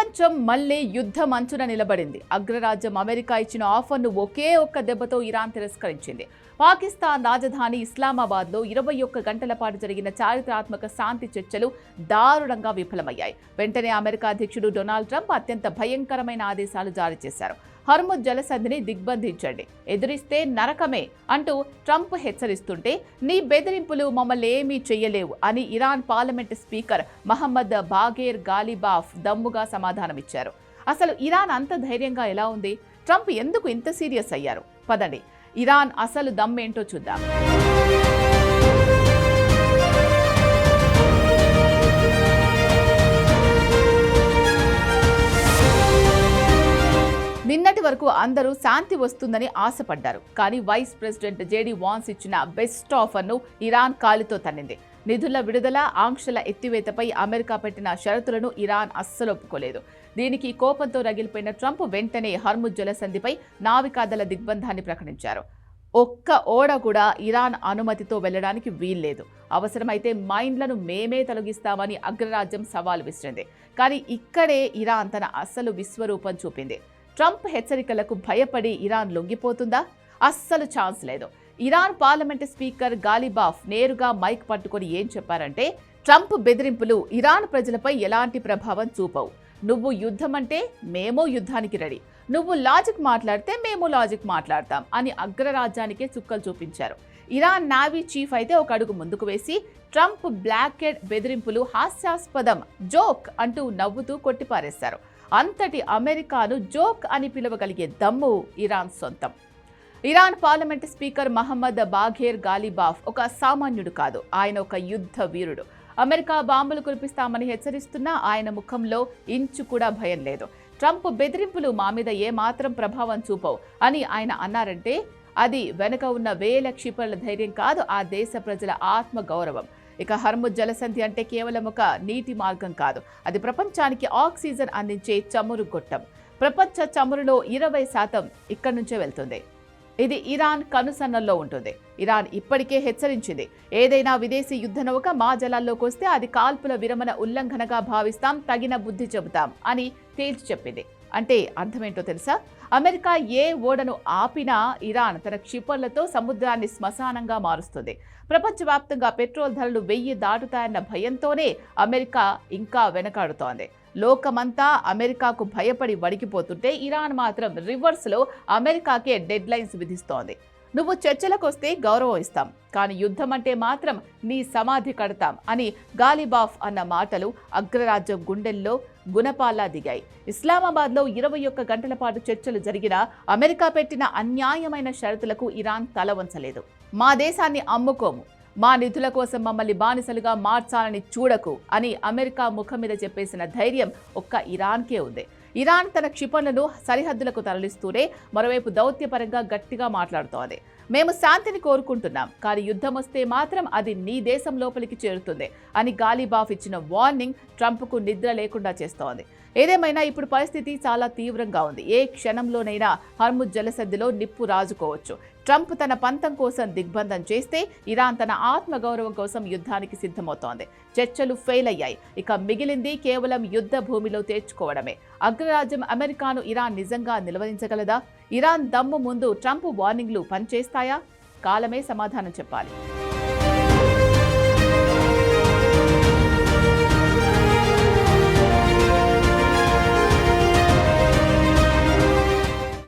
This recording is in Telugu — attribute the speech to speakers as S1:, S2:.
S1: ప్రపంచం మళ్లీ యుద్ధం అంచున నిలబడింది. అగ్రరాజ్యం అమెరికా ఇచ్చిన ఆఫర్ను ఒకే ఒక్క దెబ్బతో ఇరాన్ తిరస్కరించింది. పాకిస్తాన్ రాజధాని ఇస్లామాబాద్లో 21 గంటల పాటు జరిగిన చారిత్రాత్మక శాంతి చర్చలు దారుణంగా విఫలమయ్యాయి. వెంటనే అమెరికా అధ్యక్షుడు డొనాల్డ్ ట్రంప్ అత్యంత భయంకరమైన ఆదేశాలు జారీ చేశారు. హర్ముజ్ జలసంధిని దిగ్బంధించండి, ఎదురిస్తే నరకమే అంటూ ట్రంప్ హెచ్చరిస్తుంటే, నీ బెదిరింపులు మమ్మల్ని ఏమీ చెయ్యలేవు అని Iran parliament speaker Mohammad Bagher Ghalibaf దమ్ముగా సమాధానమిచ్చారు. అసలు ఇరాన్ అంత ధైర్యంగా ఎలా ఉంది? ట్రంప్ ఎందుకు ఇంత సీరియస్ అయ్యారు? పదండి, ఇరాన్ అసలు దమ్మేంటో చూద్దాం. నిన్నటి వరకు అందరూ శాంతి వస్తుందని ఆశపడ్డారు. కానీ వైస్ ప్రెసిడెంట్ జేడీ వాన్స్ ఇచ్చిన బెస్ట్ ఆఫర్ను ఇరాన్ కాలితో తన్నింది. నిధుల విడుదల, ఆంక్షల ఎత్తివేతపై అమెరికా పెట్టిన షరతులను ఇరాన్ అస్సలు ఒప్పుకోలేదు. దీనికి కోపంతో రగిలిపోయిన ట్రంప్ వెంటనే హర్ముజ్ జలసంధిపై నావికాదళ దిగ్బంధాన్ని ప్రకటించారు. ఒక్క ఓడ కూడా ఇరాన్ అనుమతితో వెళ్లడానికి వీల్లేదు. అవసరమైతే మైండ్లను మేమే తొలగిస్తామని అగ్రరాజ్యం సవాల్ విసిరింది. కానీ ఇక్కడే ఇరాన్ తన అసలు విశ్వరూపం చూపింది. ట్రంప్ హెచ్చరికలకు భయపడి ఇరాన్ లొంగిపోతుందా? అస్సలు ఛాన్స్ లేదు. ఇరాన్ పార్లమెంట్ స్పీకర్ గాలిబాఫ్ నేరుగా మైక్ పట్టుకొని ఏం చెప్పారంటే, ట్రంప్ బెదిరింపులు ఇరాన్ ప్రజలపై ఎలాంటి ప్రభావం చూపవు. నువ్వు యుద్ధం అంటే మేము యుద్ధానికి రెడీ, నువ్వు లాజిక్ మాట్లాడితే మేము లాజిక్ మాట్లాడతాం అని అగ్రరాజ్యానికే చుక్కలు చూపించారు. ఇరాన్ నావీ చీఫ్ అయితే ఒక అడుగు ముందుకు వేసి, ట్రంప్ బ్లాకెడ్ బెదిరింపులు హాస్యాస్పదం, జోక్ అంటూ నవ్వుతూ కొట్టిపారేశారు. అంతటి అమెరికాను జోక్ అని పిలవగలిగే దమ్ము ఇరాన్ సొంతం. Iran parliament speaker Mohammad Bagher Ghalibaf ఒక సామాన్యుడు కాదు, ఆయన ఒక యుద్ధ వీరుడు. అమెరికా బాంబులు కురిపిస్తామని హెచ్చరిస్తున్నా ఆయన ముఖంలో ఇంచు కూడా భయం లేదు. ట్రంప్ బెదిరింపులు మా మీద ఏమాత్రం ప్రభావం చూపవు అని ఆయన అన్నారంటే, అది వెనుక ఉన్న వేల క్షిపణుల ధైర్యం కాదు, ఆ దేశ ప్రజల ఆత్మ గౌరవం. ఇక హర్ముజ్ జలసంధి అంటే కేవలం ఒక నీటి మార్గం కాదు, అది ప్రపంచానికి ఆక్సిజన్ అందించే చమురు గొట్టం. ప్రపంచ చమురులో 20% ఇక్కడి నుంచే వెళ్తుంది. ఇది ఇరాన్ కనుసన్నల్లో ఉంటుంది. ఇరాన్ ఇప్పటికే హెచ్చరించింది, ఏదైనా విదేశీ యుద్ధ నౌక మా జలాల్లోకి వస్తే అది కాల్పుల విరమణ ఉల్లంఘనగా భావిస్తాం, తగిన బుద్ధి చెబుతాం అని తేల్చి చెప్పింది. అంటే అర్థమేంటో తెలుసా? అమెరికా ఏ ఓడను ఆపినా ఇరాన్ తన క్షిపణులతో సముద్రాన్ని శ్మశానంగా మారుస్తుంది. ప్రపంచవ్యాప్తంగా పెట్రోల్ ధరలు 1000 దాటుతాయన్న భయంతోనే అమెరికా ఇంకా వెనకాడుతోంది. లోకమంతా అమెరికాకు భయపడి వణికిపోతుంటే ఇరాన్ మాత్రం రివర్స్లో అమెరికాకే డెడ్ లైన్స్ విధిస్తోంది. నువ్వు చర్చలకు వస్తే గౌరవం ఇస్తాం, కానీ యుద్ధం అంటే మాత్రం నీ సమాధి కడతాం అని గాలిబాఫ్ అన్న మాటలు అగ్రరాజ్యం గుండెల్లో గుణపాల్లా దిగాయి. ఇస్లామాబాద్లో 21 గంటల పాటు చర్చలు జరిగినా అమెరికా పెట్టిన అన్యాయమైన షరతులకు ఇరాన్ తల వంచలేదు. మా దేశాన్ని అమ్ముకోము, మా నిధుల కోసం మమ్మల్ని బానిసలుగా మార్చాలని చూడకు అని అమెరికా ముఖం మీద చెప్పేసిన ధైర్యం ఒక్క ఇరాన్కే ఉంది. ఇరాన్ తన క్షిపణులను సరిహద్దులకు తరలిస్తూనే మరోవైపు దౌత్యపరంగా గట్టిగా మాట్లాడుతోంది. మేము శాంతిని కోరుకుంటున్నాం, కానీ యుద్ధం వస్తే మాత్రం అది నీ దేశం లోపలికి చేరుతుంది అని గాలిబాఫ్ ఇచ్చిన వార్నింగ్ ట్రంప్కు నిద్ర లేకుండా చేస్తోంది. ఏదేమైనా ఇప్పుడు పరిస్థితి చాలా తీవ్రంగా ఉంది. ఏ క్షణంలోనైనా హర్ముజ్ జలసంధిలో నిప్పు రాజుకోవచ్చు. ట్రంప్ తన పంతం కోసం దిగ్బంధం చేస్తే ఇరాన్ తన ఆత్మగౌరవం కోసం యుద్ధానికి సిద్ధమవుతోంది. చర్చలు ఫెయిల్ అయ్యాయి, ఇక మిగిలింది కేవలం యుద్ధ భూమిలో తేర్చుకోవడమే. అగ్రరాజ్యం అమెరికాను ఇరాన్ నిజంగా నిలవరించగలదా? ఇరాన్ దమ్ము ముందు ట్రంప్ వార్నింగ్లు పనిచేస్తాయా? కాలమే సమాధానం చెప్పాలి.